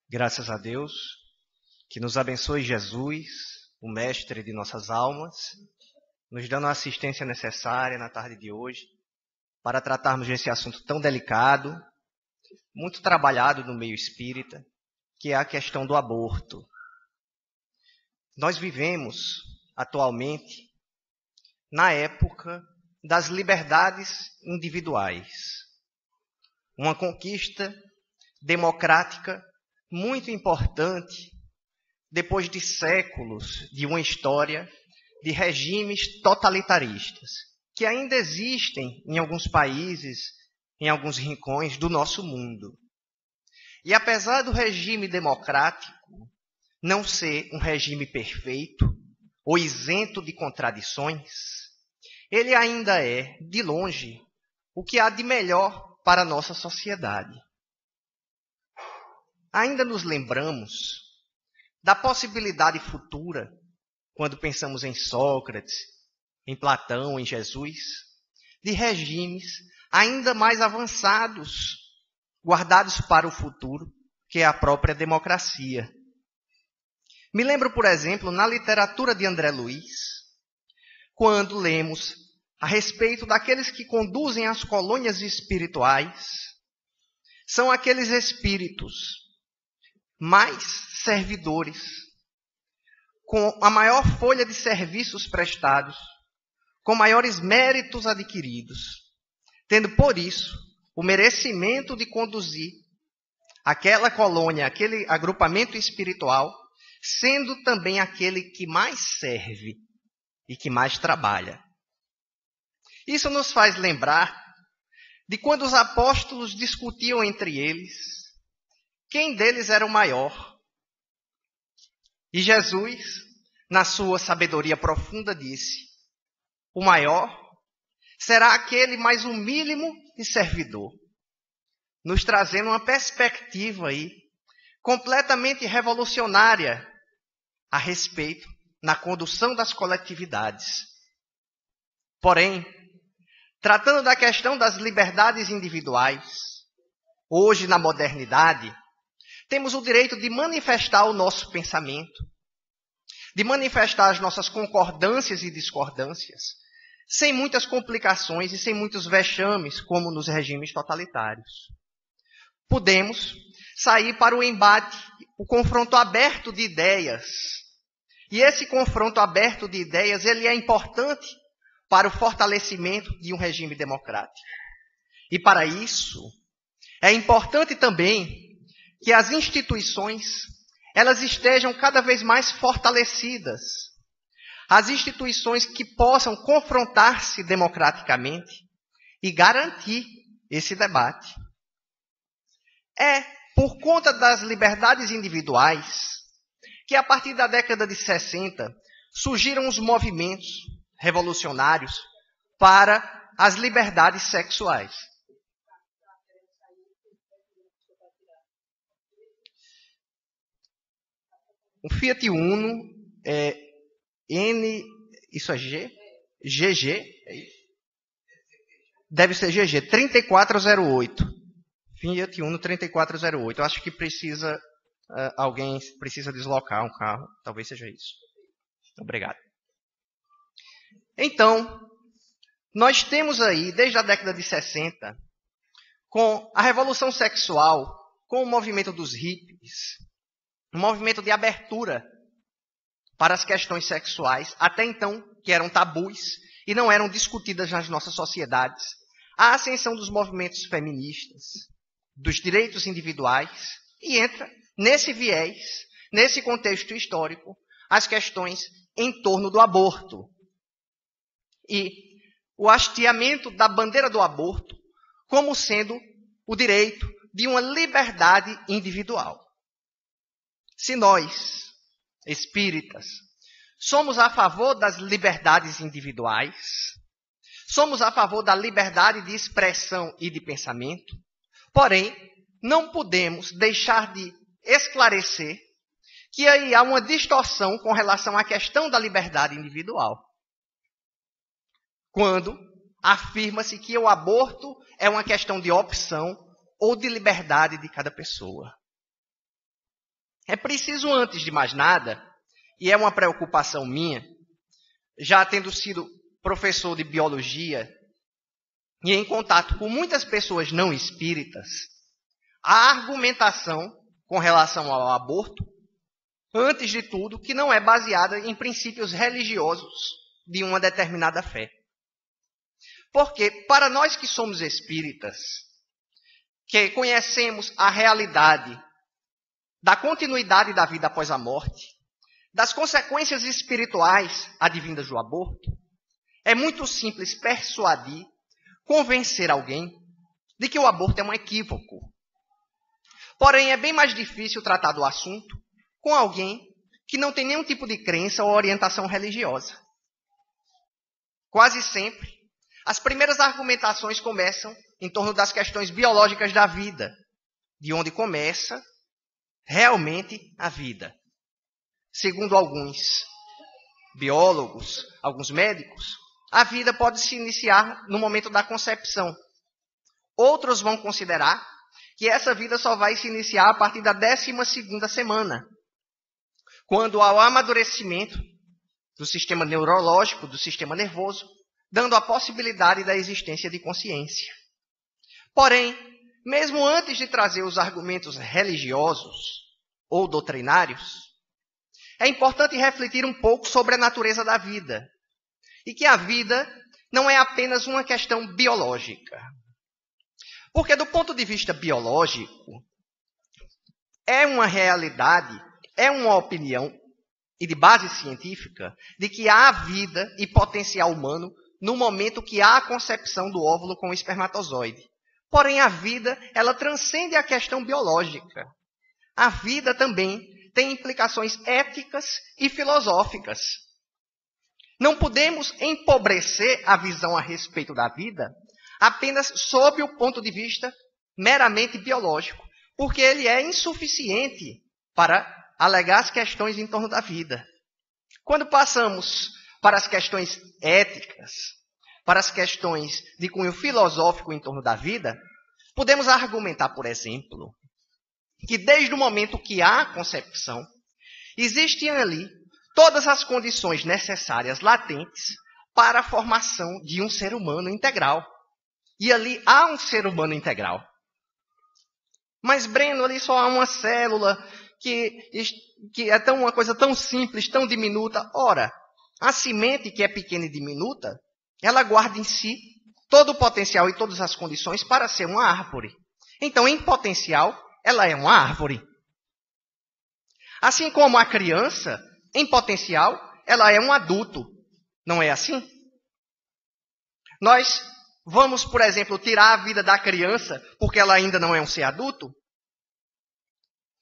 Graças a Deus, que nos abençoe Jesus, o mestre de nossas almas, nos dando a assistência necessária na tarde de hoje, para tratarmos desse assunto tão delicado, muito trabalhado no meio espírita, que é a questão do aborto. Nós vivemos, atualmente, na época das liberdades individuais. Uma conquista democrática muito importante, depois de séculos de uma história de regimes totalitaristas, que ainda existem em alguns países, em alguns rincões do nosso mundo. E apesar do regime democrático não ser um regime perfeito ou isento de contradições, ele ainda é, de longe, o que há de melhor para a nossa sociedade. Ainda nos lembramos da possibilidade futura, quando pensamos em Sócrates, em Platão, em Jesus, de regimes ainda mais avançados, guardados para o futuro, que é a própria democracia. Me lembro, por exemplo, na literatura de André Luiz, quando lemos a respeito daqueles que conduzem as colônias espirituais, são aqueles espíritos mais servidores, com a maior folha de serviços prestados, com maiores méritos adquiridos, tendo por isso o merecimento de conduzir aquela colônia, aquele agrupamento espiritual, sendo também aquele que mais serve e que mais trabalha. Isso nos faz lembrar de quando os apóstolos discutiam entre eles quem deles era o maior. E Jesus, na sua sabedoria profunda, disse: o maior será aquele mais humílimo e servidor, nos trazendo uma perspectiva aí completamente revolucionária a respeito na condução das coletividades. Porém, tratando da questão das liberdades individuais, hoje na modernidade, temos o direito de manifestar o nosso pensamento, de manifestar as nossas concordâncias e discordâncias, sem muitas complicações e sem muitos vexames, como nos regimes totalitários. Podemos sair para o embate, o confronto aberto de ideias. E esse confronto aberto de ideias, ele é importante para o fortalecimento de um regime democrático. E para isso, é importante também que as instituições, elas estejam cada vez mais fortalecidas. As instituições que possam confrontar-se democraticamente e garantir esse debate. É por conta das liberdades individuais que a partir da década de 60 surgiram os movimentos revolucionários para as liberdades sexuais. O Fiat Uno é N, isso é G? GG? Deve ser GG, 3408. Fiat Uno 3408. Eu acho que alguém precisa deslocar um carro. Talvez seja isso. Obrigado. Então, nós temos aí, desde a década de 60, com a revolução sexual, com o movimento dos hippies, um movimento de abertura para as questões sexuais, até então, que eram tabus e não eram discutidas nas nossas sociedades. A ascensão dos movimentos feministas, dos direitos individuais, e entra nesse viés, nesse contexto histórico, as questões em torno do aborto. E o hasteamento da bandeira do aborto como sendo o direito de uma liberdade individual. Se nós, espíritas, somos a favor das liberdades individuais, somos a favor da liberdade de expressão e de pensamento, porém, não podemos deixar de esclarecer que aí há uma distorção com relação à questão da liberdade individual. Quando afirma-se que o aborto é uma questão de opção ou de liberdade de cada pessoa. É preciso, antes de mais nada, e é uma preocupação minha, já tendo sido professor de biologia e em contato com muitas pessoas não espíritas, a argumentação com relação ao aborto, antes de tudo, que não é baseada em princípios religiosos de uma determinada fé. Porque, para nós que somos espíritas, que conhecemos a realidade da continuidade da vida após a morte, das consequências espirituais advindas do aborto, é muito simples persuadir, convencer alguém de que o aborto é um equívoco. Porém, é bem mais difícil tratar do assunto com alguém que não tem nenhum tipo de crença ou orientação religiosa. Quase sempre, as primeiras argumentações começam em torno das questões biológicas da vida, de onde começa realmente a vida. Segundo alguns biólogos, alguns médicos, a vida pode se iniciar no momento da concepção. Outros vão considerar que essa vida só vai se iniciar a partir da 12ª semana, quando há o amadurecimento do sistema neurológico, do sistema nervoso, dando a possibilidade da existência de consciência. Porém, mesmo antes de trazer os argumentos religiosos ou doutrinários, é importante refletir um pouco sobre a natureza da vida. E que a vida não é apenas uma questão biológica. Porque, do ponto de vista biológico, é uma realidade, é uma opinião, e de base científica, de que há vida e potencial humano no momento que há a concepção do óvulo com o espermatozoide. Porém, a vida, ela transcende a questão biológica. A vida também tem implicações éticas e filosóficas. Não podemos empobrecer a visão a respeito da vida apenas sob o ponto de vista meramente biológico, porque ele é insuficiente para alegar as questões em torno da vida. Quando passamos para as questões éticas, para as questões de cunho filosófico em torno da vida, podemos argumentar, por exemplo, que desde o momento que há a concepção, existem ali todas as condições necessárias, latentes, para a formação de um ser humano integral. E ali há um ser humano integral. Mas, Breno, ali só há uma célula que é uma coisa tão simples, tão diminuta. Ora, a semente, que é pequena e diminuta, ela guarda em si todo o potencial e todas as condições para ser uma árvore. Então, em potencial, ela é uma árvore. Assim como a criança, em potencial, ela é um adulto. Não é assim? Nós vamos, por exemplo, tirar a vida da criança porque ela ainda não é um ser adulto?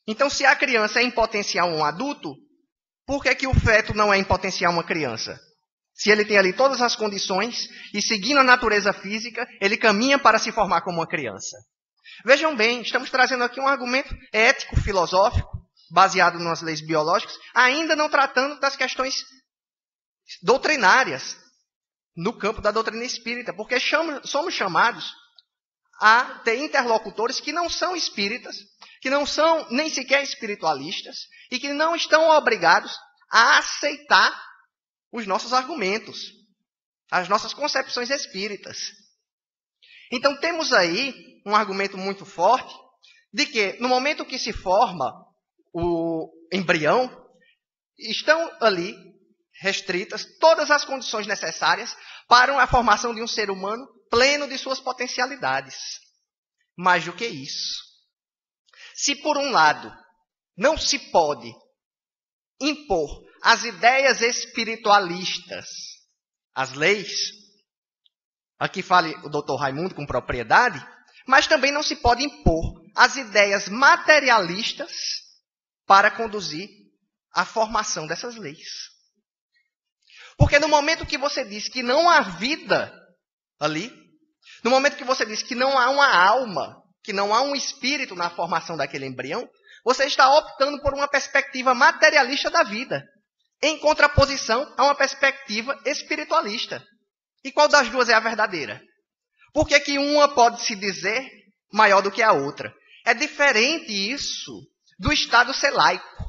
Então, se a criança é em potencial um adulto, por que o feto não é em potencial uma criança? Se ele tem ali todas as condições e, seguindo a natureza física, ele caminha para se formar como uma criança. Vejam bem, estamos trazendo aqui um argumento ético, filosófico, baseado nas leis biológicas, ainda não tratando das questões doutrinárias no campo da doutrina espírita, porque somos chamados a ter interlocutores que não são espíritas, que não são nem sequer espiritualistas e que não estão obrigados a aceitar os nossos argumentos, as nossas concepções espíritas. Então temos aí um argumento muito forte de que no momento que se forma o embrião, estão ali restritas todas as condições necessárias para a formação de um ser humano pleno de suas potencialidades. Mais do que isso, se por um lado não se pode impor as ideias espiritualistas, as leis, aqui fale o Dr. Raimundo com propriedade, mas também não se pode impor as ideias materialistas para conduzir a formação dessas leis. Porque no momento que você diz que não há vida ali, no momento que você diz que não há uma alma, que não há um espírito na formação daquele embrião, você está optando por uma perspectiva materialista da vida, em contraposição a uma perspectiva espiritualista. E qual das duas é a verdadeira? Por que uma pode se dizer maior do que a outra? É diferente isso do Estado ser laico.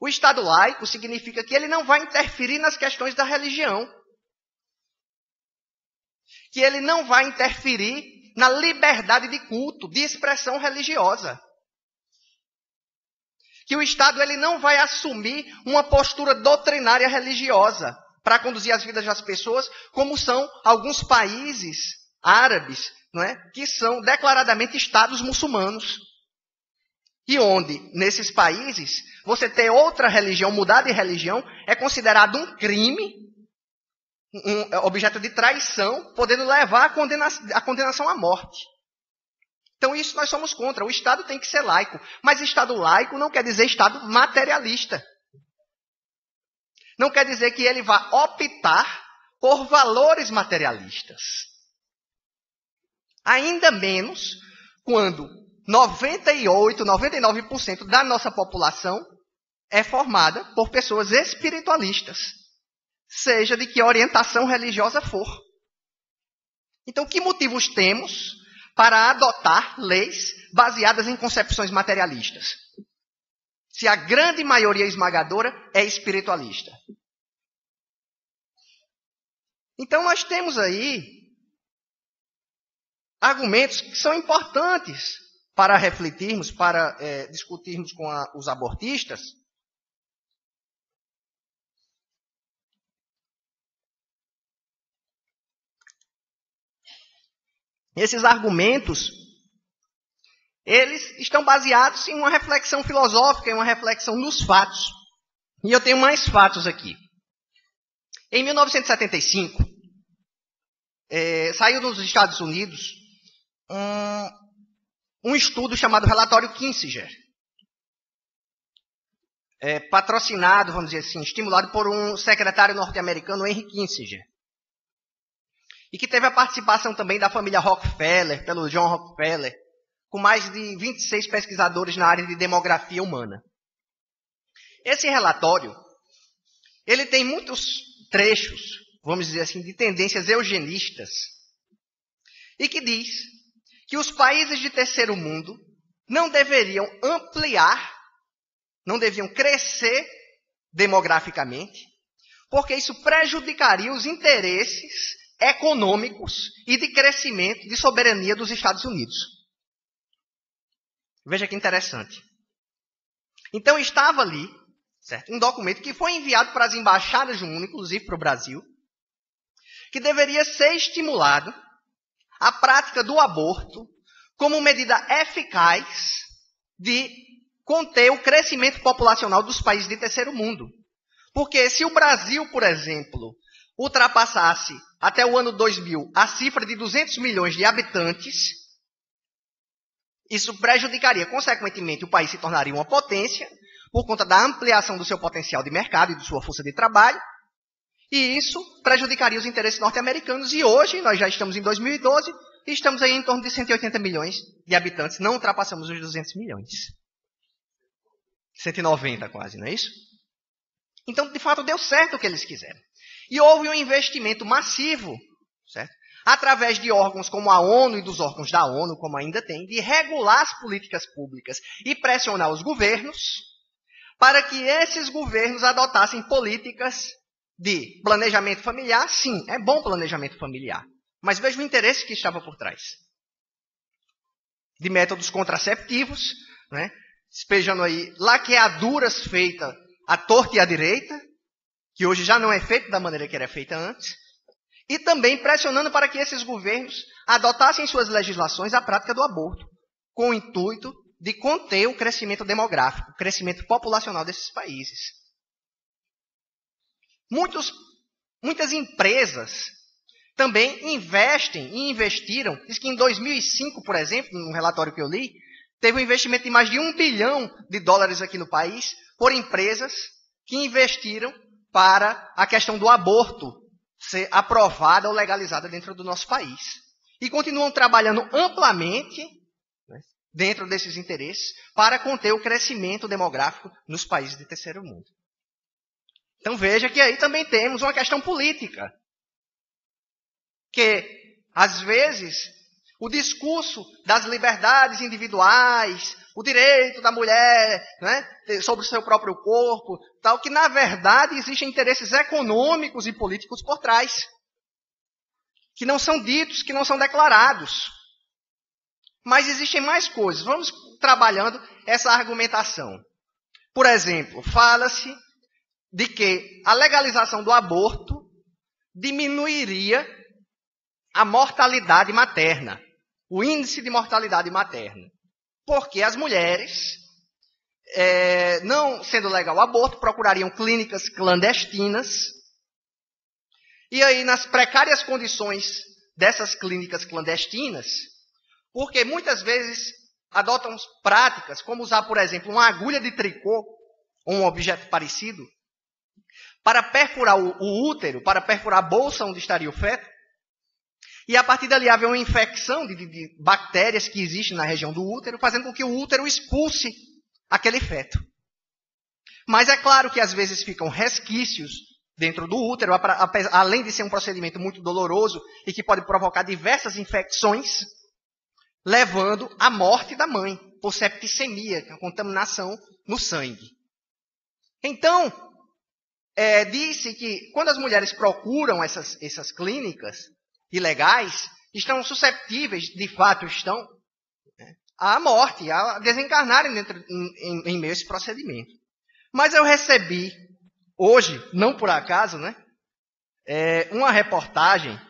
O Estado laico significa que ele não vai interferir nas questões da religião. Que ele não vai interferir na liberdade de culto, de expressão religiosa. Que o Estado ele não vai assumir uma postura doutrinária religiosa para conduzir as vidas das pessoas, como são alguns países árabes, não é? Que são declaradamente Estados muçulmanos. E onde, nesses países, você ter outra religião, mudar de religião, é considerado um crime, um objeto de traição, podendo levar à condenação à morte. Então isso nós somos contra. O Estado tem que ser laico. Mas Estado laico não quer dizer Estado materialista. Não quer dizer que ele vá optar por valores materialistas. Ainda menos quando 98, 99% da nossa população é formada por pessoas espiritualistas, seja de que orientação religiosa for. Então, que motivos temos para adotar leis baseadas em concepções materialistas? Se a grande maioria esmagadora é espiritualista. Então, nós temos aí argumentos que são importantes para refletirmos, para discutirmos com os abortistas. Esses argumentos, eles estão baseados em uma reflexão filosófica, em uma reflexão nos fatos. E eu tenho mais fatos aqui. Em 1975, saiu nos Estados Unidos um estudo chamado Relatório Kissinger. Patrocinado, vamos dizer assim, estimulado por um secretário norte-americano, Henry Kissinger. E que teve a participação também da família Rockefeller, pelo John Rockefeller, com mais de 26 pesquisadores na área de demografia humana. Esse relatório, ele tem muitos trechos, vamos dizer assim, de tendências eugenistas, e que diz que os países de terceiro mundo não deveriam ampliar, não deviam crescer demograficamente, porque isso prejudicaria os interesses econômicos e de crescimento, de soberania dos Estados Unidos. Veja que interessante. Então estava ali, certo, um documento que foi enviado para as embaixadas do mundo, inclusive para o Brasil, que deveria ser estimulado a prática do aborto como medida eficaz de conter o crescimento populacional dos países de terceiro mundo. Porque se o Brasil, por exemplo, ultrapassasse até o ano 2000 a cifra de 200 milhões de habitantes, isso prejudicaria, consequentemente, o país se tornaria uma potência por conta da ampliação do seu potencial de mercado e de sua força de trabalho, e isso prejudicaria os interesses norte-americanos. E hoje, nós já estamos em 2012, e estamos aí em torno de 180 milhões de habitantes, não ultrapassamos os 200 milhões. 190 quase, não é isso? Então, de fato, deu certo o que eles quiseram. E houve um investimento massivo, certo? Através de órgãos como a ONU e dos órgãos da ONU, como ainda tem, de regular as políticas públicas e pressionar os governos para que esses governos adotassem políticas de planejamento familiar. Sim, é bom planejamento familiar, mas veja o interesse que estava por trás. De métodos contraceptivos, né? Despejando aí laqueaduras feitas à torta e à direita, que hoje já não é feito da maneira que era feita antes, e também pressionando para que esses governos adotassem em suas legislações a prática do aborto, com o intuito de conter o crescimento demográfico, o crescimento populacional desses países. Muitas empresas também investem e investiram. Diz que em 2005, por exemplo, num relatório que eu li, teve um investimento de mais de $1 bilhão aqui no país por empresas que investiram para a questão do aborto ser aprovada ou legalizada dentro do nosso país. E continuam trabalhando amplamente, né, dentro desses interesses para conter o crescimento demográfico nos países de terceiro mundo. Então veja que aí também temos uma questão política. Que, às vezes, O discurso das liberdades individuais, o direito da mulher, né, sobre o seu próprio corpo, tal, que na verdade existem interesses econômicos e políticos por trás, que não são ditos, que não são declarados. Mas existem mais coisas. Vamos trabalhando essa argumentação. Por exemplo, fala-se de que a legalização do aborto diminuiria a mortalidade materna, o índice de mortalidade materna. Porque as mulheres, não sendo legal o aborto, procurariam clínicas clandestinas. E aí, nas precárias condições dessas clínicas clandestinas, porque muitas vezes adotam práticas, como usar, por exemplo, uma agulha de tricô, ou um objeto parecido, para perfurar o útero, para perfurar a bolsa onde estaria o feto, e a partir dali haver uma infecção de bactérias que existem na região do útero, fazendo com que o útero expulse aquele feto. Mas é claro que às vezes ficam resquícios dentro do útero, além de ser um procedimento muito doloroso e que pode provocar diversas infecções, levando à morte da mãe, por septicemia, que é a contaminação no sangue. Então, disse que quando as mulheres procuram essas clínicas ilegais, estão susceptíveis, de fato estão, à morte, a desencarnarem em meio a esse procedimento. Mas eu recebi, hoje, não por acaso, uma reportagem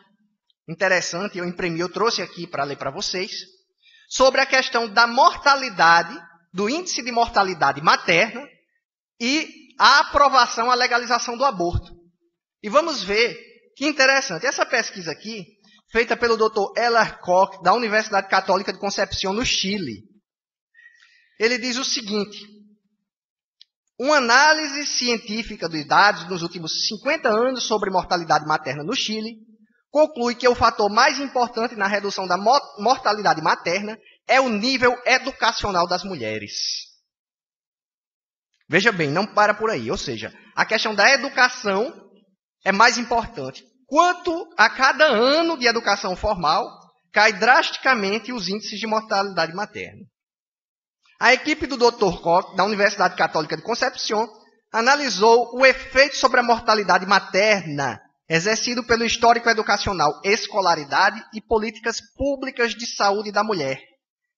interessante, eu imprimi, eu trouxe aqui para ler para vocês, sobre a questão da mortalidade, do índice de mortalidade materna e a aprovação, a legalização do aborto. E vamos ver que interessante. Essa pesquisa aqui, feita pelo Dr. Eller Koch, da Universidade Católica de Concepción, no Chile. Ele diz o seguinte: uma análise científica dos dados nos últimos 50 anos sobre mortalidade materna no Chile conclui que o fator mais importante na redução da mortalidade materna é o nível educacional das mulheres. Veja bem, não para por aí. Ou seja, a questão da educação é mais importante. Quanto a cada ano de educação formal, cai drasticamente os índices de mortalidade materna. A equipe do Dr. Koch, da Universidade Católica de Concepción, analisou o efeito sobre a mortalidade materna exercido pelo histórico educacional escolaridade e políticas públicas de saúde da mulher,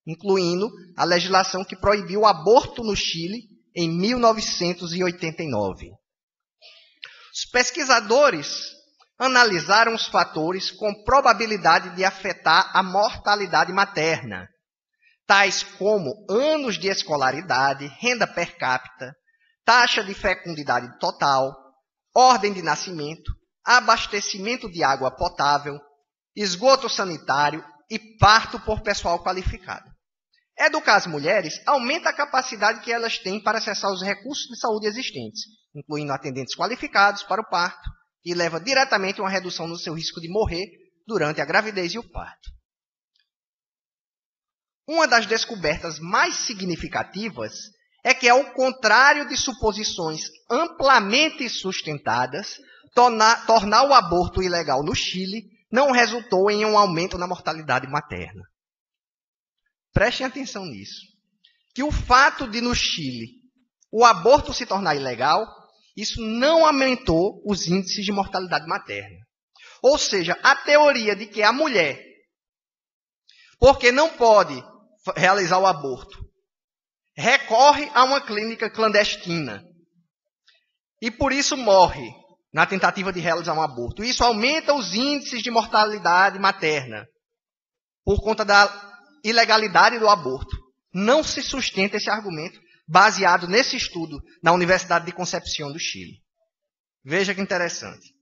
incluindo a legislação que proibiu o aborto no Chile em 1989. Os pesquisadores analisaram os fatores com probabilidade de afetar a mortalidade materna, tais como anos de escolaridade, renda per capita, taxa de fecundidade total, ordem de nascimento, abastecimento de água potável, esgoto sanitário e parto por pessoal qualificado. Educar as mulheres aumenta a capacidade que elas têm para acessar os recursos de saúde existentes, incluindo atendentes qualificados para o parto, e leva diretamente a uma redução no seu risco de morrer durante a gravidez e o parto. Uma das descobertas mais significativas é que, ao contrário de suposições amplamente sustentadas, tornar o aborto ilegal no Chile não resultou em um aumento na mortalidade materna. Prestem atenção nisso. Que o fato de, no Chile, o aborto se tornar ilegal, isso não aumentou os índices de mortalidade materna. Ou seja, a teoria de que a mulher, porque não pode realizar o aborto, recorre a uma clínica clandestina e por isso morre na tentativa de realizar um aborto. Isso aumenta os índices de mortalidade materna por conta da ilegalidade do aborto. Não se sustenta esse argumento baseado nesse estudo na Universidade de Concepción do Chile. Veja que interessante.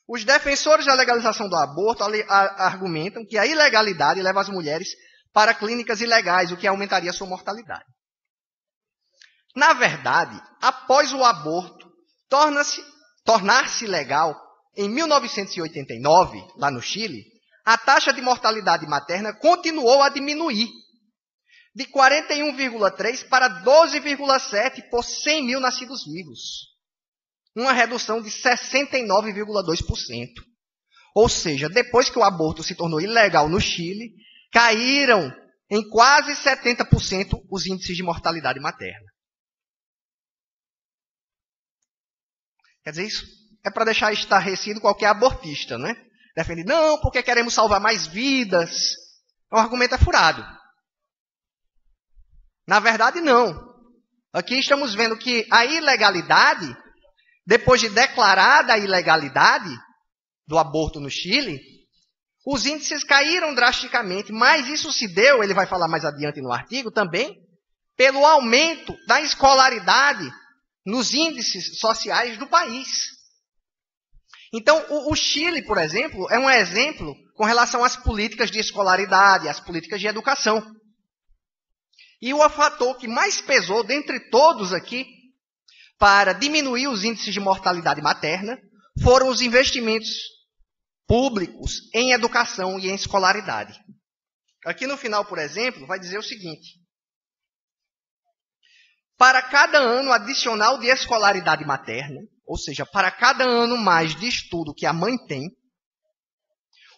Os defensores da legalização do aborto argumentam que a ilegalidade leva as mulheres para clínicas ilegais, o que aumentaria a sua mortalidade. Na verdade, após o aborto tornar-se legal, em 1989, lá no Chile, a taxa de mortalidade materna continuou a diminuir, de 41,3 para 12,7 por 100 mil nascidos vivos. Uma redução de 69,2%. Ou seja, depois que o aborto se tornou ilegal no Chile, caíram em quase 70% os índices de mortalidade materna. Quer dizer, isso é para deixar estarrecido qualquer abortista, né? Defende, não, porque queremos salvar mais vidas. O argumento é furado. Na verdade, não. Aqui estamos vendo que a ilegalidade, depois de declarada a ilegalidade do aborto no Chile, os índices caíram drasticamente, mas isso se deu, ele vai falar mais adiante no artigo também, pelo aumento da escolaridade nos índices sociais do país. Então, o Chile, por exemplo, é um exemplo com relação às políticas de escolaridade, às políticas de educação. E o fator que mais pesou dentre todos aqui para diminuir os índices de mortalidade materna foram os investimentos públicos em educação e em escolaridade. Aqui no final, por exemplo, vai dizer o seguinte: para cada ano adicional de escolaridade materna, ou seja, para cada ano mais de estudo que a mãe tem,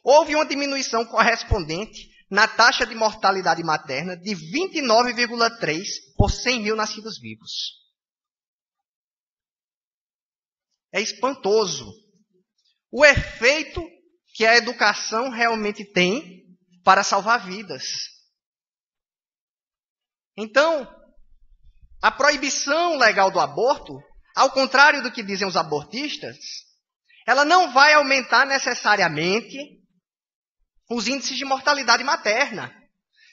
houve uma diminuição correspondente na taxa de mortalidade materna de 29,3 por 100 mil nascidos vivos. É espantoso o efeito que a educação realmente tem para salvar vidas. Então, a proibição legal do aborto, ao contrário do que dizem os abortistas, ela não vai aumentar necessariamente os índices de mortalidade materna.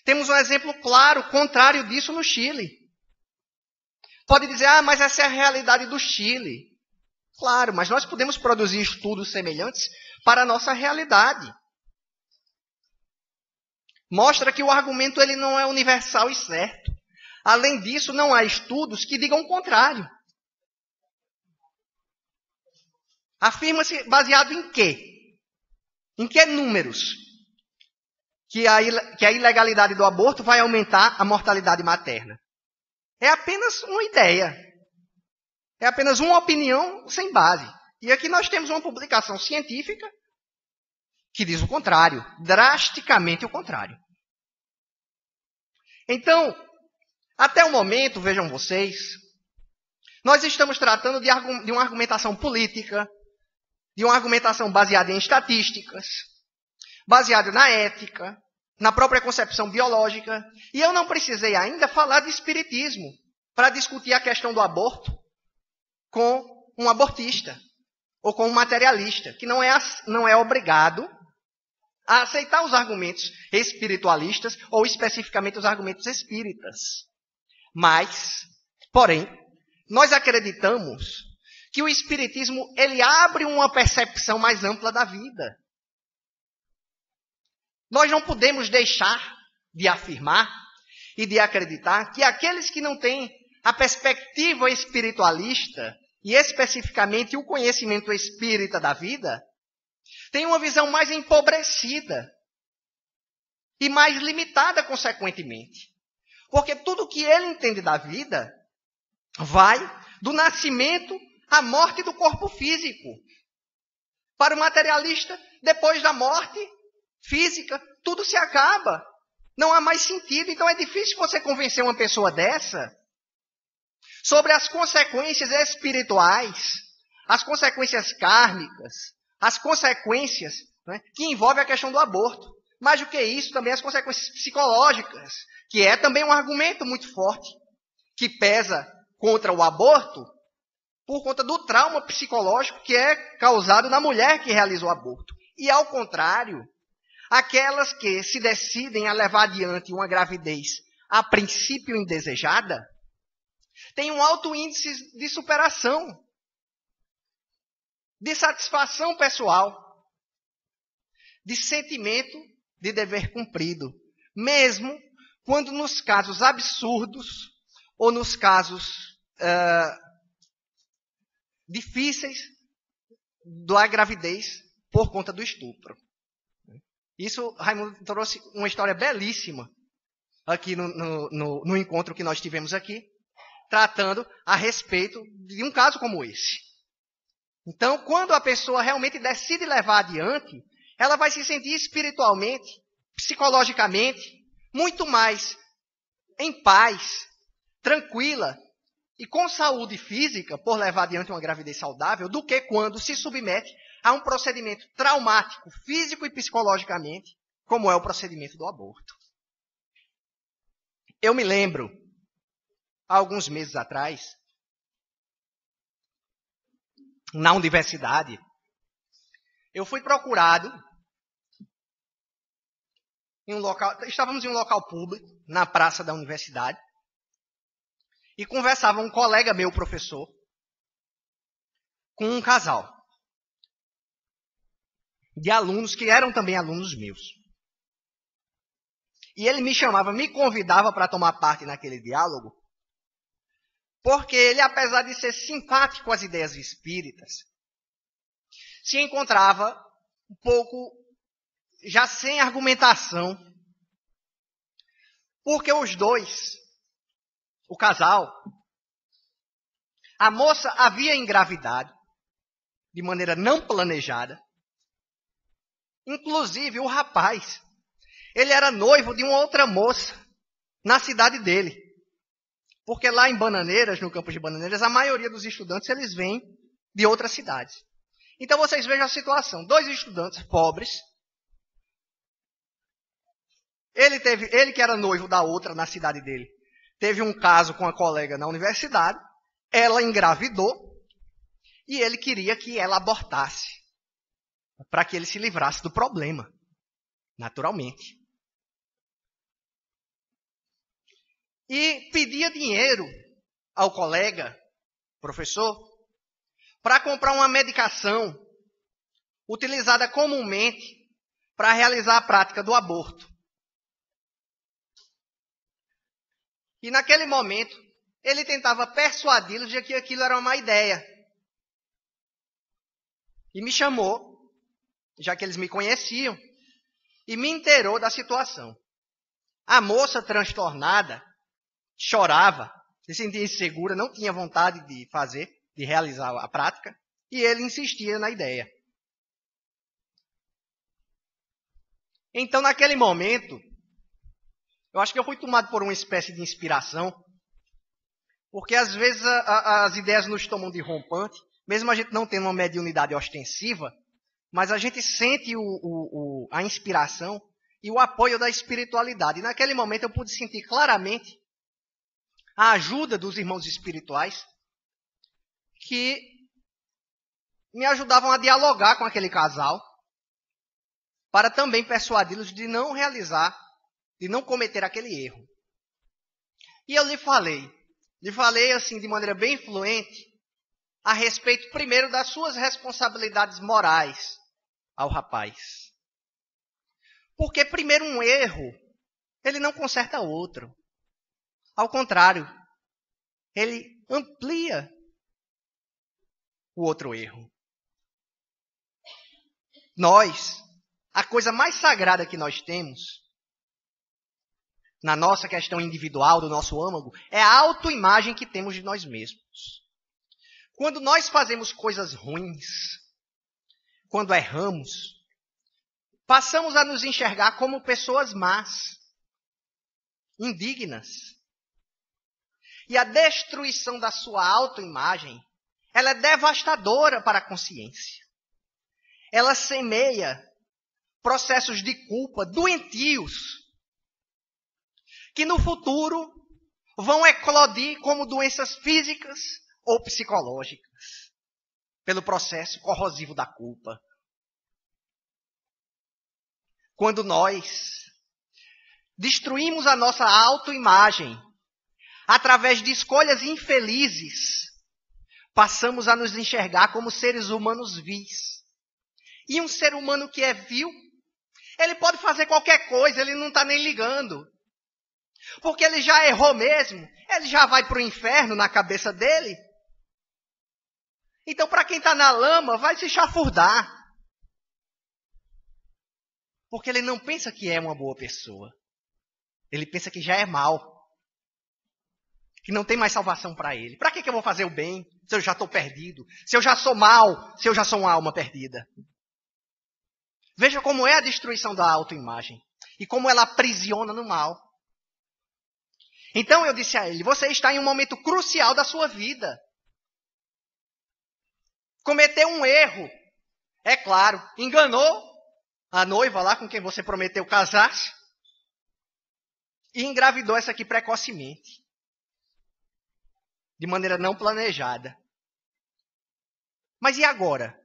Temos um exemplo claro, contrário disso no Chile. Pode dizer, mas essa é a realidade do Chile. Claro, mas nós podemos produzir estudos semelhantes para a nossa realidade. Mostra que o argumento ele não é universal e certo. Além disso, não há estudos que digam o contrário. Afirma-se baseado em quê? Em que números? Que a ilegalidade do aborto vai aumentar a mortalidade materna. É apenas uma ideia. É apenas uma opinião sem base. E aqui nós temos uma publicação científica que diz o contrário, drasticamente o contrário. Então, até o momento, vejam vocês, nós estamos tratando de uma argumentação política, de uma argumentação baseada em estatísticas, baseada na ética, na própria concepção biológica. E eu não precisei ainda falar de espiritismo para discutir a questão do aborto com um abortista ou com um materialista, que não é obrigado a aceitar os argumentos espiritualistas ou especificamente os argumentos espíritas. Mas, porém, nós acreditamos que o espiritismo ele abre uma percepção mais ampla da vida. Nós não podemos deixar de afirmar e de acreditar que aqueles que não têm a perspectiva espiritualista e especificamente o conhecimento espírita da vida, têm uma visão mais empobrecida e mais limitada consequentemente. Porque tudo que ele entende da vida vai do nascimento à morte do corpo físico. Para o materialista, depois da morte física, tudo se acaba. Não há mais sentido. Então é difícil você convencer uma pessoa dessa sobre as consequências espirituais, as consequências kármicas, as consequências, né, que envolvem a questão do aborto. Mais do que isso, também as consequências psicológicas, que é também um argumento muito forte, que pesa contra o aborto por conta do trauma psicológico que é causado na mulher que realiza o aborto. E, ao contrário, aquelas que se decidem a levar adiante uma gravidez a princípio indesejada, têm um alto índice de superação, de satisfação pessoal, de sentimento de dever cumprido, mesmo quando nos casos absurdos ou nos casos difíceis da gravidez por conta do estupro. Isso, Raimundo trouxe uma história belíssima aqui no encontro que nós tivemos aqui, tratando a respeito de um caso como esse. Então, quando a pessoa realmente decide levar adiante ela vai se sentir espiritualmente, psicologicamente, muito mais em paz, tranquila e com saúde física, por levar adiante uma gravidez saudável, do que quando se submete a um procedimento traumático, físico e psicologicamente, como é o procedimento do aborto. Eu me lembro, há alguns meses atrás, na universidade, eu fui procurado em um local, estávamos em um local público, na praça da universidade, e conversava um colega meu, professor, com um casal de alunos que eram também alunos meus. E ele me chamava, me convidava para tomar parte naquele diálogo, porque ele, apesar de ser simpático às ideias espíritas, se encontrava um pouco já sem argumentação, porque os dois, o casal, a moça havia engravidado de maneira não planejada. Inclusive, o rapaz, ele era noivo de uma outra moça na cidade dele. Porque lá em Bananeiras, no campus de Bananeiras, a maioria dos estudantes, eles vêm de outras cidades. Então, vocês vejam a situação. 2 estudantes pobres. Ele que era noivo da outra na cidade dele, teve um caso com a colega na universidade. Ela engravidou. E ele queria que ela abortasse, para que ele se livrasse do problema, naturalmente. E pedia dinheiro ao colega, professor, para comprar uma medicação utilizada comumente para realizar a prática do aborto. E naquele momento, ele tentava persuadi-los de que aquilo era uma má ideia. E me chamou, já que eles me conheciam, e me inteirou da situação. A moça, transtornada, chorava, se sentia insegura, não tinha vontade de realizar a prática, e ele insistia na ideia. Então, naquele momento, eu acho que eu fui tomado por uma espécie de inspiração, porque às vezes as ideias nos tomam de rompante, mesmo a gente não tendo uma mediunidade ostensiva, mas a gente sente a inspiração e o apoio da espiritualidade. E naquele momento eu pude sentir claramente a ajuda dos irmãos espirituais que me ajudavam a dialogar com aquele casal para também persuadi-los de não realizar, de não cometer aquele erro. E eu lhe falei assim de maneira bem fluente, a respeito primeiro das suas responsabilidades morais ao rapaz. Porque primeiro um erro, ele não conserta outro. Ao contrário, ele amplia o outro erro. Nós, a coisa mais sagrada que nós temos, na nossa questão individual, do nosso âmago, é a autoimagem que temos de nós mesmos. Quando nós fazemos coisas ruins, quando erramos, passamos a nos enxergar como pessoas más, indignas. E a destruição da sua autoimagem, ela é devastadora para a consciência. Ela semeia processos de culpa doentios, que no futuro vão eclodir como doenças físicas ou psicológicas, pelo processo corrosivo da culpa. Quando nós destruímos a nossa autoimagem através de escolhas infelizes, passamos a nos enxergar como seres humanos vis. E um ser humano que é vil, ele pode fazer qualquer coisa, ele não está nem ligando. Porque ele já errou mesmo, ele já vai para o inferno na cabeça dele. Então, para quem está na lama, vai se chafurdar. Porque ele não pensa que é uma boa pessoa. Ele pensa que já é mal. Que não tem mais salvação para ele. Para que eu vou fazer o bem se eu já estou perdido? Se eu já sou mal, se eu já sou uma alma perdida? Veja como é a destruição da autoimagem e como ela aprisiona no mal. Então eu disse a ele, você está em um momento crucial da sua vida. Cometeu um erro, é claro, enganou a noiva lá com quem você prometeu casar-se e engravidou essa aqui precocemente, de maneira não planejada. Mas e agora?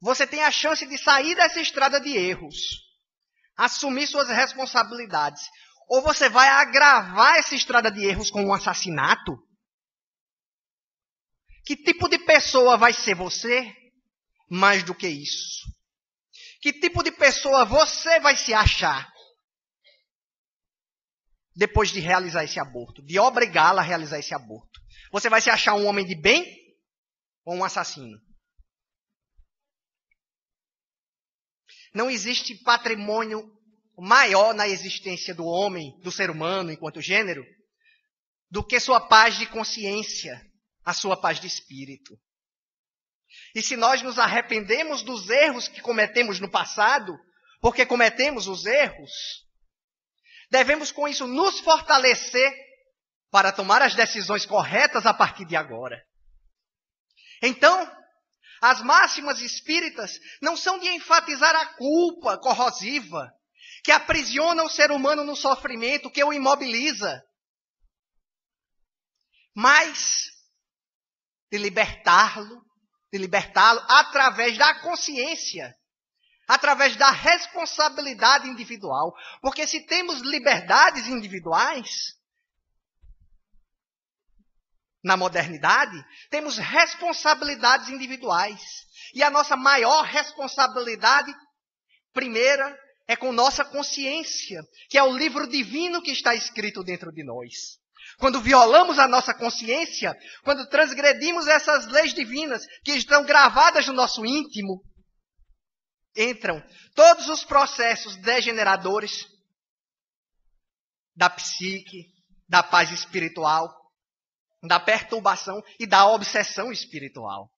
Você tem a chance de sair dessa estrada de erros, assumir suas responsabilidades. Ou você vai agravar essa estrada de erros com um assassinato? Que tipo de pessoa vai ser você? Mais do que isso. Que tipo de pessoa você vai se achar? Depois de realizar esse aborto, de obrigá-la a realizar esse aborto. Você vai se achar um homem de bem ou um assassino? Não existe patrimônio maior na existência do homem, do ser humano, enquanto gênero, do que sua paz de consciência, a sua paz de espírito. E se nós nos arrependemos dos erros que cometemos no passado, porque cometemos os erros, devemos com isso nos fortalecer para tomar as decisões corretas a partir de agora. Então, as máximas espíritas não são de enfatizar a culpa corrosiva, que aprisiona o ser humano no sofrimento, que o imobiliza, mas de libertá-lo através da consciência, através da responsabilidade individual. Porque se temos liberdades individuais, na modernidade, temos responsabilidades individuais. E a nossa maior responsabilidade, primeira, é com nossa consciência, que é o livro divino que está escrito dentro de nós. Quando violamos a nossa consciência, quando transgredimos essas leis divinas que estão gravadas no nosso íntimo, entram todos os processos degeneradores da psique, da paz espiritual, da perturbação e da obsessão espiritual.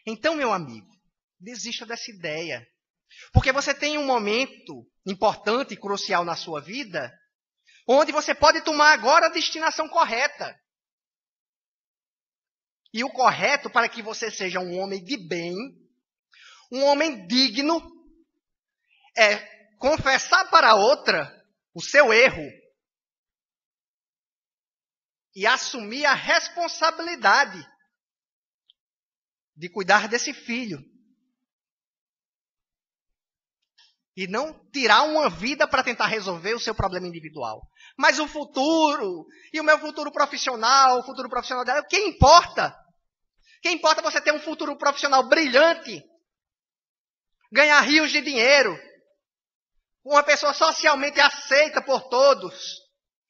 Então, meu amigo, desista dessa ideia. Porque você tem um momento importante e crucial na sua vida, onde você pode tomar agora a destinação correta. E o correto para que você seja um homem de bem, um homem digno, é confessar para outra o seu erro e assumir a responsabilidade de cuidar desse filho. E não tirar uma vida para tentar resolver o seu problema individual. Mas o futuro, e o meu futuro profissional, o futuro profissional dela, quem importa? Quem importa é você ter um futuro profissional brilhante, ganhar rios de dinheiro, uma pessoa socialmente aceita por todos,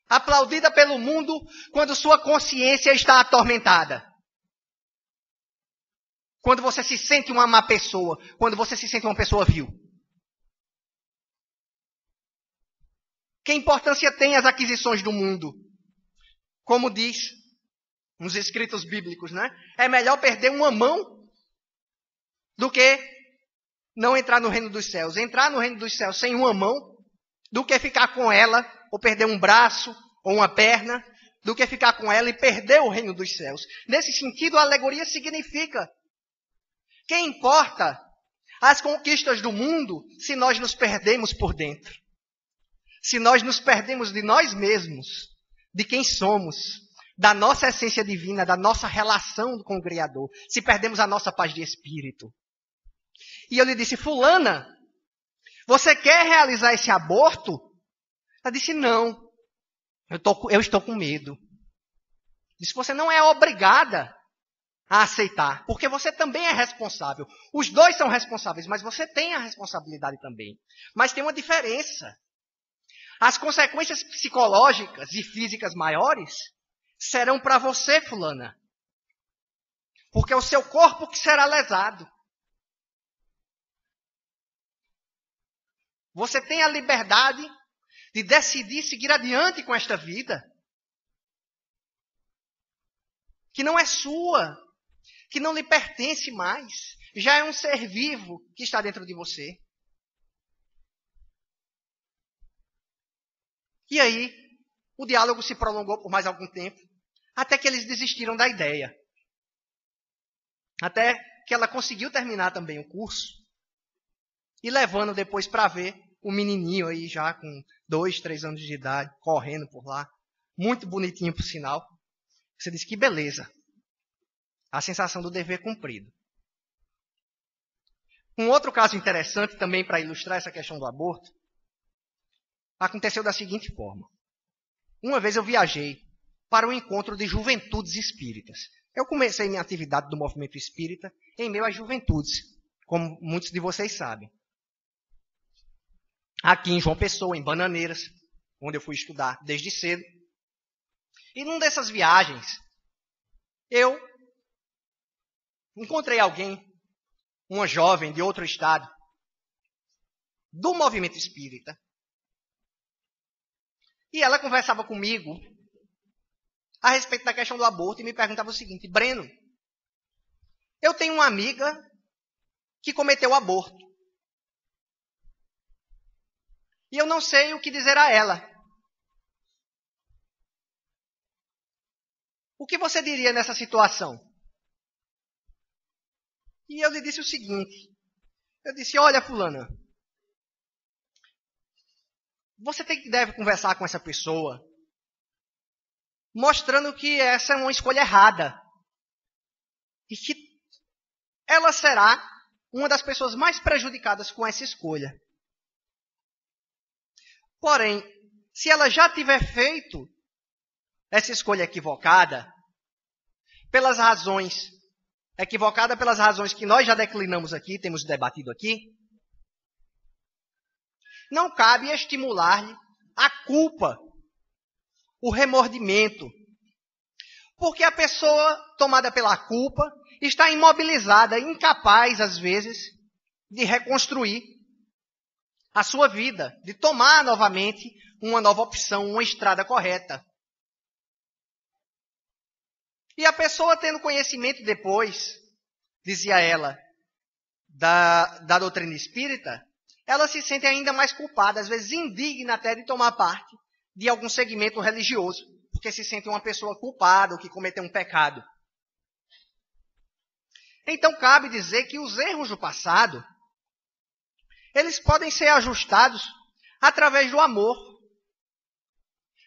aplaudida pelo mundo quando sua consciência está atormentada. Quando você se sente uma má pessoa, quando você se sente uma pessoa vil. Que importância tem as aquisições do mundo? Como diz nos escritos bíblicos, né? É melhor perder uma mão do que não entrar no reino dos céus. Entrar no reino dos céus sem uma mão, do que ficar com ela, ou perder um braço, ou uma perna, do que ficar com ela e perder o reino dos céus. Nesse sentido, a alegoria significa: que importa as conquistas do mundo se nós nos perdemos por dentro? Se nós nos perdemos de nós mesmos, de quem somos, da nossa essência divina, da nossa relação com o Criador, se perdemos a nossa paz de espírito. E eu lhe disse: fulana, você quer realizar esse aborto? Ela disse: não, eu estou com medo. Disse: você não é obrigada a aceitar, porque você também é responsável. Os dois são responsáveis, mas você tem a responsabilidade também. Mas tem uma diferença. As consequências psicológicas e físicas maiores serão para você, fulana. Porque é o seu corpo que será lesado. Você tem a liberdade de decidir seguir adiante com esta vida, que não é sua. que não lhe pertence mais, já é um ser vivo que está dentro de você. E aí, o diálogo se prolongou por mais algum tempo, até que eles desistiram da ideia. Até que ela conseguiu terminar também o curso, e levando depois para ver o menininho aí já com 2, 3 anos de idade, correndo por lá, muito bonitinho por sinal. Você disse, que beleza. A sensação do dever cumprido. Um outro caso interessante também para ilustrar essa questão do aborto, aconteceu da seguinte forma. Uma vez eu viajei para um encontro de juventudes espíritas. Eu comecei minha atividade do movimento espírita em meio às juventudes, como muitos de vocês sabem. Aqui em João Pessoa, em Bananeiras, onde eu fui estudar desde cedo. E numa dessas viagens, eu encontrei alguém, uma jovem de outro estado, do movimento espírita. E ela conversava comigo a respeito da questão do aborto e me perguntava o seguinte, Breno, eu tenho uma amiga que cometeu aborto. E eu não sei o que dizer a ela. O que você diria nessa situação? E eu lhe disse o seguinte. Eu disse, olha, fulana, você deve conversar com essa pessoa, mostrando que essa é uma escolha errada. E que ela será uma das pessoas mais prejudicadas com essa escolha. Porém, se ela já tiver feito essa escolha equivocada pelas razões que nós já declinamos aqui, temos debatido aqui, não cabe estimular-lhe a culpa, o remordimento, porque a pessoa tomada pela culpa está imobilizada, incapaz, às vezes, de reconstruir a sua vida, de tomar novamente uma nova opção, uma estrada correta. E a pessoa tendo conhecimento depois, dizia ela, da doutrina espírita, ela se sente ainda mais culpada, às vezes indigna até de tomar parte de algum segmento religioso, porque se sente uma pessoa culpada ou que cometeu um pecado. Então cabe dizer que os erros do passado, eles podem ser ajustados através do amor,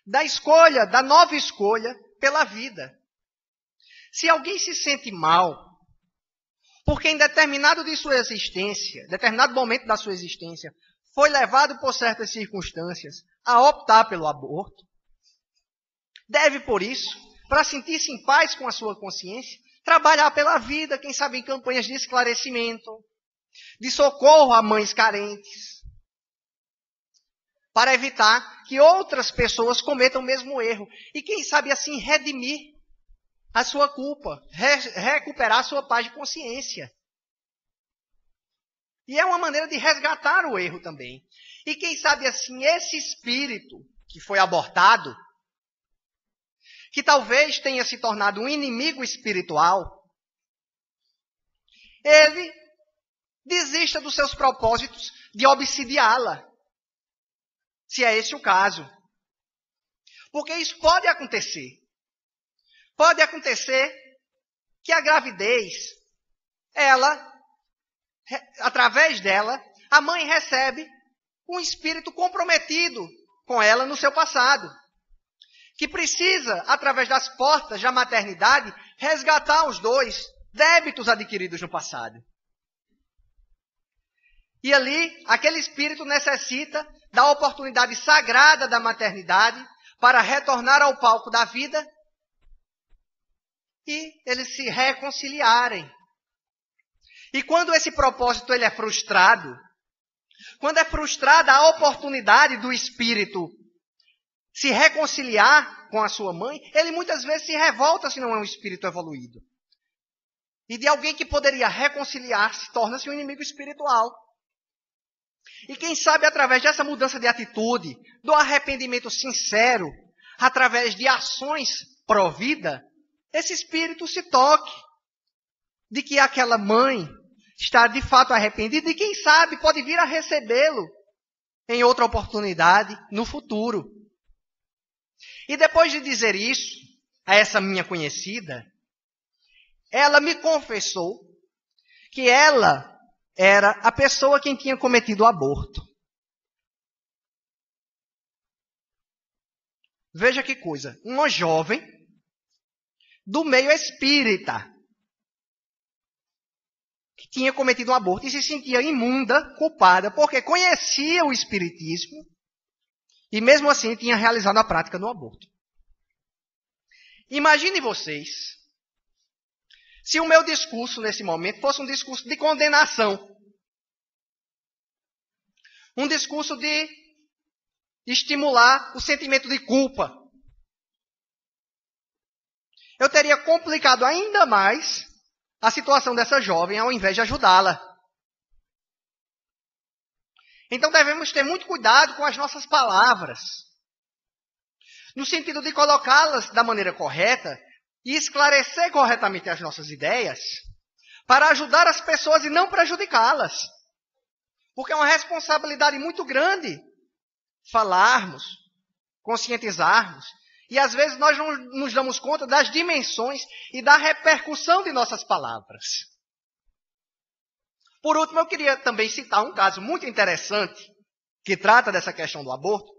da escolha, da nova escolha pela vida. Se alguém se sente mal, porque em determinado momento da sua existência, foi levado por certas circunstâncias a optar pelo aborto, deve, por isso, para sentir-se em paz com a sua consciência, trabalhar pela vida, quem sabe em campanhas de esclarecimento, de socorro a mães carentes, para evitar que outras pessoas cometam o mesmo erro. E quem sabe assim redimir a sua culpa, recuperar a sua paz de consciência. E é uma maneira de resgatar o erro também. E quem sabe assim, esse espírito que foi abortado, que talvez tenha se tornado um inimigo espiritual, ele desista dos seus propósitos de obsidiá-la, se é esse o caso. Porque isso pode acontecer. Pode acontecer que a gravidez, através dela, a mãe recebe um espírito comprometido com ela no seu passado, que precisa, através das portas da maternidade, resgatar os dois débitos adquiridos no passado. E ali, aquele espírito necessita da oportunidade sagrada da maternidade para retornar ao palco da vida e eles se reconciliarem. E quando esse propósito ele é frustrado, quando é frustrada a oportunidade do espírito se reconciliar com a sua mãe, ele muitas vezes se revolta se não é um espírito evoluído. E de alguém que poderia reconciliar-se, torna-se um inimigo espiritual. E quem sabe através dessa mudança de atitude, do arrependimento sincero, através de ações pró-vida, esse espírito se toque de que aquela mãe está de fato arrependida e quem sabe pode vir a recebê-lo em outra oportunidade no futuro. E depois de dizer isso a essa minha conhecida, ela me confessou que ela era a pessoa quem tinha cometido o aborto. Veja que coisa, uma jovem do meio espírita que tinha cometido um aborto e se sentia imunda, culpada, porque conhecia o espiritismo e mesmo assim tinha realizado a prática do aborto. Imagine vocês se o meu discurso nesse momento fosse um discurso de condenação, um discurso de estimular o sentimento de culpa. Eu teria complicado ainda mais a situação dessa jovem ao invés de ajudá-la. Então devemos ter muito cuidado com as nossas palavras, no sentido de colocá-las da maneira correta e esclarecer corretamente as nossas ideias para ajudar as pessoas e não prejudicá-las. Porque é uma responsabilidade muito grande falarmos, conscientizarmos, e às vezes nós não nos damos conta das dimensões e da repercussão de nossas palavras. Por último, eu queria também citar um caso muito interessante que trata dessa questão do aborto.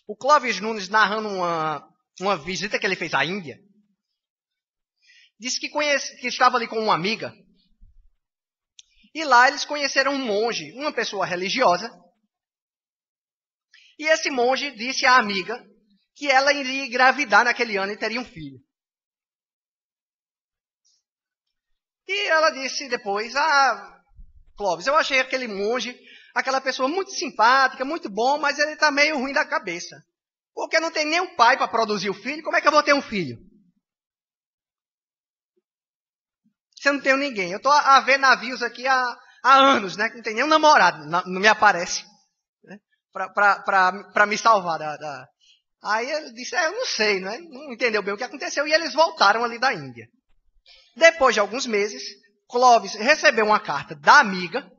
O Clóvis Nunes, narrando uma visita que ele fez à Índia, disse que estava ali com uma amiga. E lá eles conheceram um monge, uma pessoa religiosa. E esse monge disse à amiga que ela iria engravidar naquele ano e teria um filho. E ela disse depois, Clóvis, eu achei aquele monge, aquela pessoa muito simpática, muito bom, mas ele está meio ruim da cabeça. Porque não tem nem um pai para produzir o filho, como é que eu vou ter um filho? Se eu não tenho ninguém. Eu estou a ver navios aqui há anos, né? Que não tem nenhum namorado, não me aparece. Né? Para me salvar. Aí ele disse, eu não sei, né? Não entendeu bem o que aconteceu. E eles voltaram ali da Índia. Depois de alguns meses, Clóvis recebeu uma carta da amiga,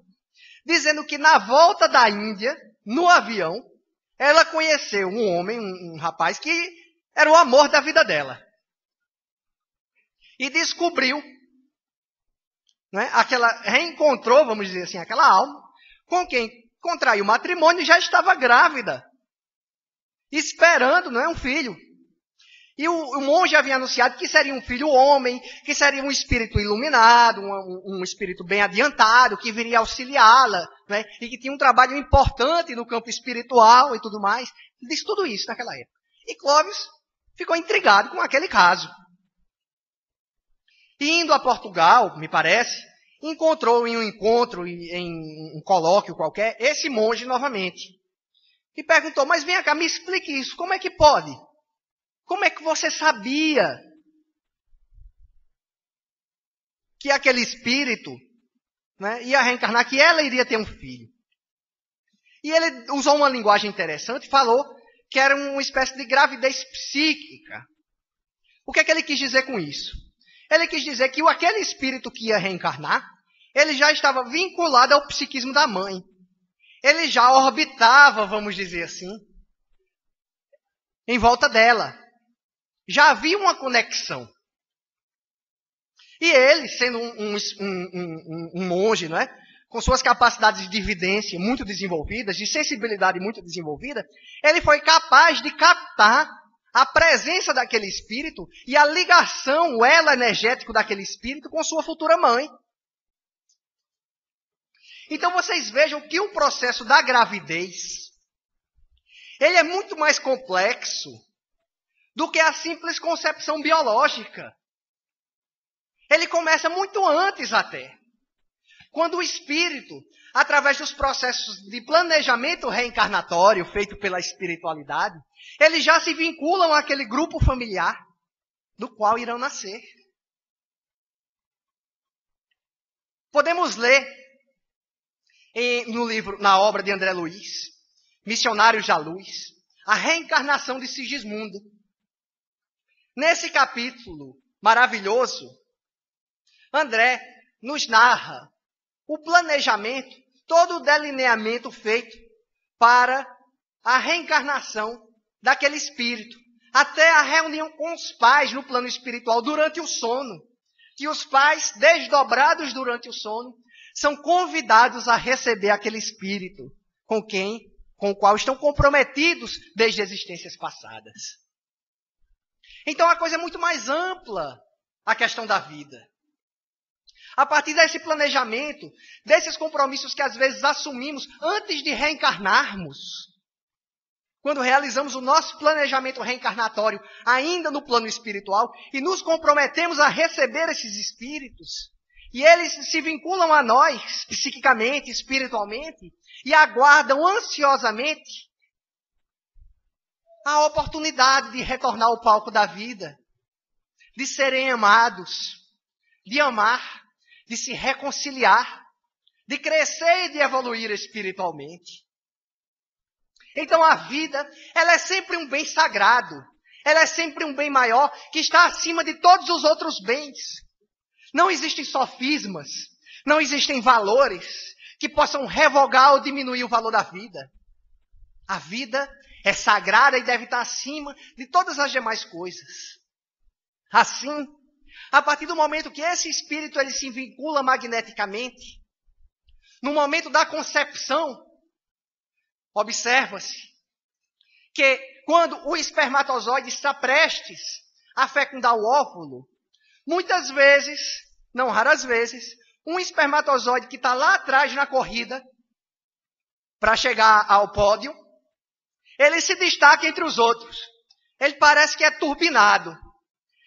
dizendo que na volta da Índia, no avião, ela conheceu um homem, um rapaz, que era o amor da vida dela. E descobriu, né, reencontrou, vamos dizer assim, aquela alma, com quem contraiu matrimônio e já estava grávida, esperando, não é, um filho. E o monge havia anunciado que seria um filho homem, que seria um espírito iluminado, um espírito bem adiantado, que viria auxiliá-la, né, e que tinha um trabalho importante no campo espiritual e tudo mais. Disse tudo isso naquela época. E Clóvis ficou intrigado com aquele caso. E indo a Portugal, me parece, encontrou em um encontro, em um colóquio qualquer, esse monge novamente. E perguntou, mas vem cá, me explique isso, como é que pode? Como é que você sabia que aquele espírito, né, ia reencarnar, que ela iria ter um filho? E ele usou uma linguagem interessante, falou que era uma espécie de gravidez psíquica. O que é que ele quis dizer com isso? Ele quis dizer que aquele espírito que ia reencarnar, ele já estava vinculado ao psiquismo da mãe. Ele já orbitava, vamos dizer assim, em volta dela. Já havia uma conexão. E ele, sendo um monge, não é? Com suas capacidades de dividência muito desenvolvidas, de sensibilidade muito desenvolvida, ele foi capaz de captar a presença daquele espírito e a ligação, o elo energético daquele espírito com sua futura mãe. Então vocês vejam que o processo da gravidez, ele é muito mais complexo do que a simples concepção biológica. Ele começa muito antes até. Quando o espírito, através dos processos de planejamento reencarnatório feito pela espiritualidade, eles já se vinculam àquele grupo familiar do qual irão nascer. Podemos ler no livro, na obra de André Luiz, Missionários da Luz, A reencarnação de Sigismundo. Nesse capítulo maravilhoso, André nos narra o planejamento, todo o delineamento feito para a reencarnação daquele espírito, até a reunião com os pais no plano espiritual durante o sono. Que os pais, desdobrados durante o sono, são convidados a receber aquele espírito com o qual estão comprometidos desde existências passadas. Então a coisa é muito mais ampla, a questão da vida. A partir desse planejamento, desses compromissos que às vezes assumimos antes de reencarnarmos, quando realizamos o nosso planejamento reencarnatório ainda no plano espiritual e nos comprometemos a receber esses espíritos, e eles se vinculam a nós, psiquicamente, espiritualmente, e aguardam ansiosamente a oportunidade de retornar ao palco da vida, de serem amados, de amar, de se reconciliar, de crescer e de evoluir espiritualmente. Então a vida, ela é sempre um bem sagrado, ela é sempre um bem maior que está acima de todos os outros bens. Não existem sofismas, não existem valores que possam revogar ou diminuir o valor da vida. A vida é sagrada e deve estar acima de todas as demais coisas. Assim, a partir do momento que esse espírito ele se vincula magneticamente, no momento da concepção, observa-se que quando o espermatozoide está prestes a fecundar o óvulo, muitas vezes, não raras vezes, um espermatozoide que está lá atrás na corrida, para chegar ao pódio, ele se destaca entre os outros. Ele parece que é turbinado.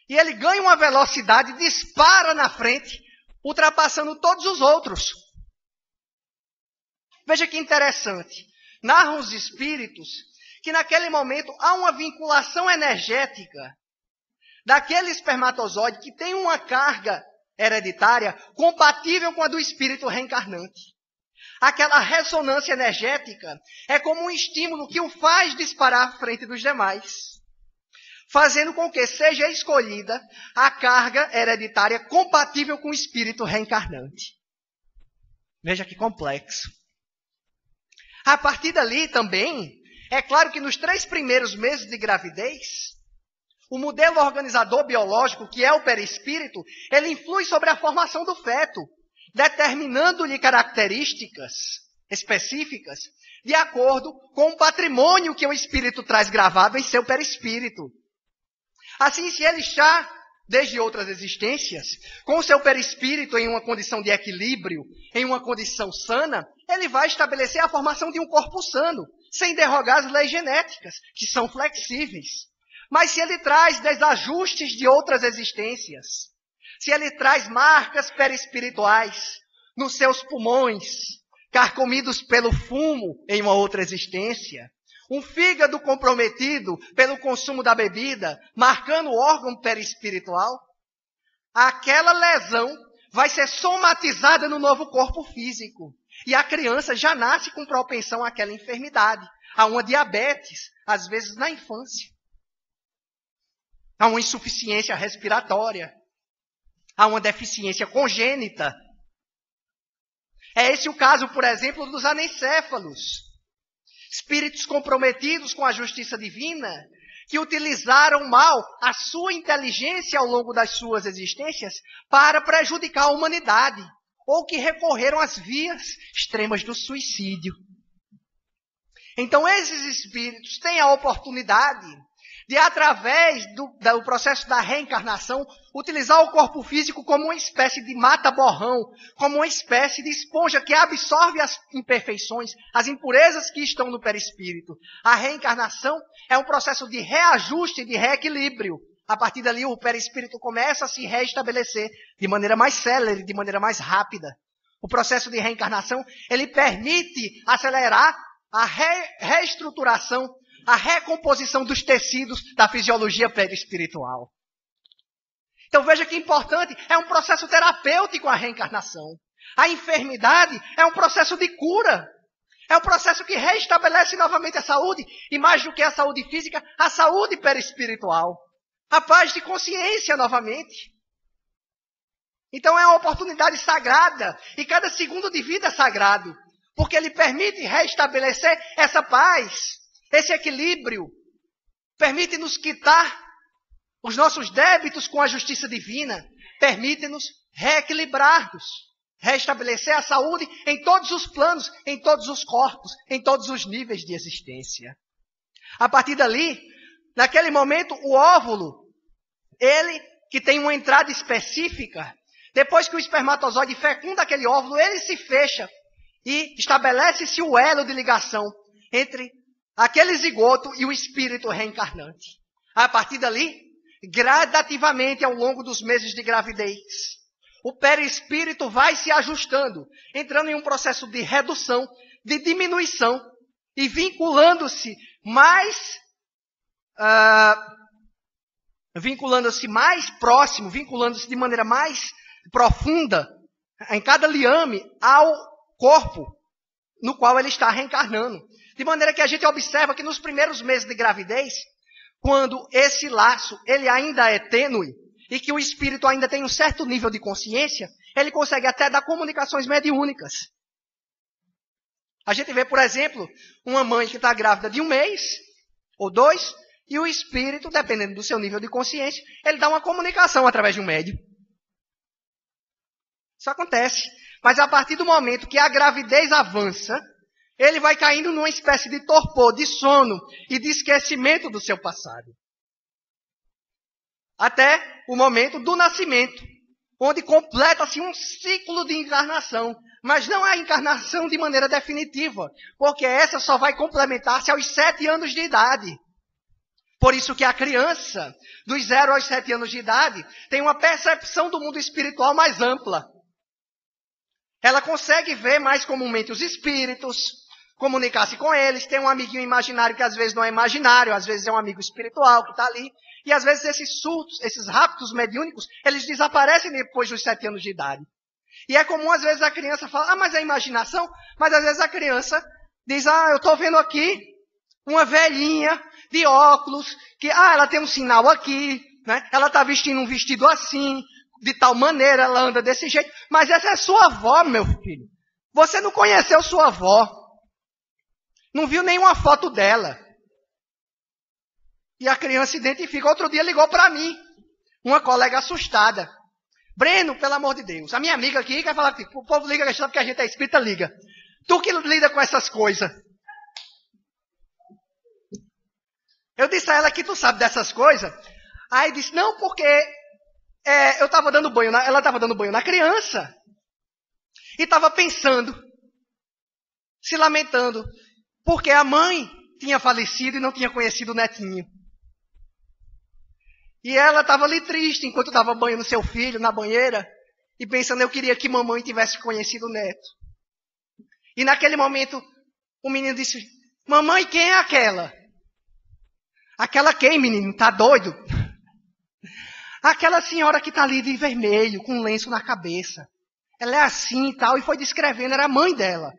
E ele ganha uma velocidade, dispara na frente, ultrapassando todos os outros. Veja que interessante. Narram os espíritos que naquele momento há uma vinculação energética daquele espermatozoide que tem uma carga hereditária compatível com a do espírito reencarnante. Aquela ressonância energética é como um estímulo que o faz disparar à frente dos demais, fazendo com que seja escolhida a carga hereditária compatível com o espírito reencarnante. Veja que complexo. A partir dali também, é claro que nos 3 primeiros meses de gravidez, o modelo organizador biológico, que é o perispírito, ele influi sobre a formação do feto, determinando-lhe características específicas de acordo com o patrimônio que o espírito traz gravado em seu perispírito. Assim, se ele está, desde outras existências, com o seu perispírito em uma condição de equilíbrio, em uma condição sana, ele vai estabelecer a formação de um corpo sano, sem derrogar as leis genéticas, que são flexíveis. Mas se ele traz desajustes de outras existências, se ele traz marcas perispirituais nos seus pulmões, carcomidos pelo fumo em uma outra existência, um fígado comprometido pelo consumo da bebida, marcando o órgão perispiritual, aquela lesão vai ser somatizada no novo corpo físico. E a criança já nasce com propensão àquela enfermidade, a uma diabetes, às vezes na infância, a uma insuficiência respiratória, a uma deficiência congênita. É esse o caso, por exemplo, dos anencéfalos. Espíritos comprometidos com a justiça divina, que utilizaram mal a sua inteligência ao longo das suas existências para prejudicar a humanidade, ou que recorreram às vias extremas do suicídio. Então esses espíritos têm a oportunidade de, através do processo da reencarnação, utilizar o corpo físico como uma espécie de mata-borrão, como uma espécie de esponja que absorve as imperfeições, as impurezas que estão no perispírito. A reencarnação é um processo de reajuste, de reequilíbrio. A partir dali, o perispírito começa a se reestabelecer de maneira mais célere, de maneira mais rápida. O processo de reencarnação, ele permite acelerar a reestruturação, a recomposição dos tecidos da fisiologia perispiritual. Então veja que importante, é um processo terapêutico a reencarnação. A enfermidade é um processo de cura. É o processo que restabelece novamente a saúde, e mais do que a saúde física, a saúde perispiritual. A paz de consciência novamente. Então é uma oportunidade sagrada, e cada segundo de vida é sagrado, porque ele permite restabelecer essa paz, esse equilíbrio, permite-nos quitar os nossos débitos com a justiça divina, permite-nos reequilibrar-nos, restabelecer a saúde em todos os planos, em todos os corpos, em todos os níveis de existência. A partir dali, naquele momento, o óvulo, ele que tem uma entrada específica, depois que o espermatozoide fecunda aquele óvulo, ele se fecha e estabelece-se o elo de ligação entre aquele zigoto e o espírito reencarnante. A partir dali, gradativamente ao longo dos meses de gravidez, o perispírito vai se ajustando, entrando em um processo de redução, de diminuição e vinculando-se mais próximo, vinculando-se de maneira mais profunda em cada liame ao corpo no qual ele está reencarnando. De maneira que a gente observa que nos primeiros meses de gravidez, quando esse laço ele ainda é tênue e que o espírito ainda tem um certo nível de consciência, ele consegue até dar comunicações mediúnicas. A gente vê, por exemplo, uma mãe que está grávida de 1 mês ou 2, e o espírito, dependendo do seu nível de consciência, ele dá uma comunicação através de um médium. Isso acontece. Mas a partir do momento que a gravidez avança, ele vai caindo numa espécie de torpor, de sono e de esquecimento do seu passado. Até o momento do nascimento, onde completa-se um ciclo de encarnação. Mas não é a encarnação de maneira definitiva, porque essa só vai complementar-se aos 7 anos de idade. Por isso que a criança, dos 0 aos 7 anos de idade, tem uma percepção do mundo espiritual mais ampla. Ela consegue ver mais comumente os espíritos, comunicar-se com eles, tem um amiguinho imaginário que às vezes não é imaginário, às vezes é um amigo espiritual que está ali. E às vezes esses surtos, esses raptos mediúnicos, eles desaparecem depois dos 7 anos de idade. E é comum às vezes a criança falar, mas é imaginação? Mas às vezes a criança diz, eu estou vendo aqui uma velhinha de óculos, que ela tem um sinal aqui, né? Ela está vestindo um vestido assim, de tal maneira, ela anda desse jeito. Mas essa é sua avó, meu filho. Você não conheceu sua avó. Não viu nenhuma foto dela. E a criança se identifica. Outro dia ligou para mim, uma colega assustada. Breno, pelo amor de Deus, a minha amiga aqui quer falar comigo. O povo liga, porque a gente é espírita, liga. Tu que lida com essas coisas. Eu disse a ela que tu sabe dessas coisas. Aí disse, não, porque eu estava dando banho, ela estava dando banho na criança. E estava pensando, se lamentando, porque a mãe tinha falecido e não tinha conhecido o netinho. E ela estava ali triste, enquanto dava banho no seu filho, na banheira, e pensando, eu queria que mamãe tivesse conhecido o neto. E naquele momento, o menino disse, mamãe, quem é aquela? Aquela quem, menino? Tá doido? Aquela senhora que está ali de vermelho, com um lenço na cabeça. Ela é assim e tal, e foi descrevendo, era a mãe dela.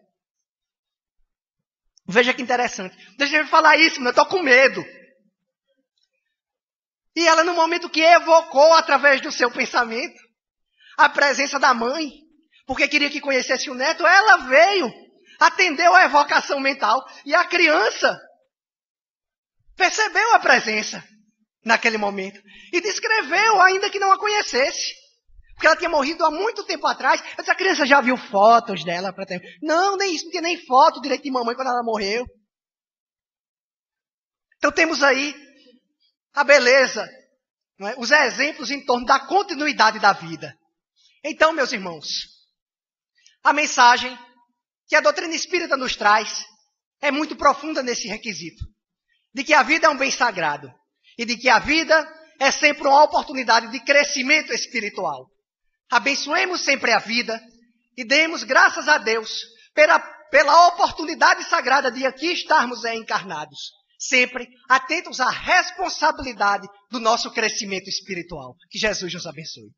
Veja que interessante. Deixa eu falar isso, eu estou com medo. E ela, no momento que evocou, através do seu pensamento, a presença da mãe, porque queria que conhecesse o neto, ela veio, atendeu a evocação mental, e a criança percebeu a presença naquele momento. E descreveu, ainda que não a conhecesse. Porque ela tinha morrido há muito tempo atrás. Essa criança já viu fotos dela? Não, nem isso, não tinha nem foto direito de mamãe quando ela morreu. Então temos aí a beleza, não é? Os exemplos em torno da continuidade da vida. Então, meus irmãos, a mensagem que a doutrina espírita nos traz é muito profunda nesse requisito. De que a vida é um bem sagrado. E de que a vida é sempre uma oportunidade de crescimento espiritual. Abençoemos sempre a vida e demos graças a Deus pela oportunidade sagrada de aqui estarmos encarnados. Sempre atentos à responsabilidade do nosso crescimento espiritual. Que Jesus nos abençoe.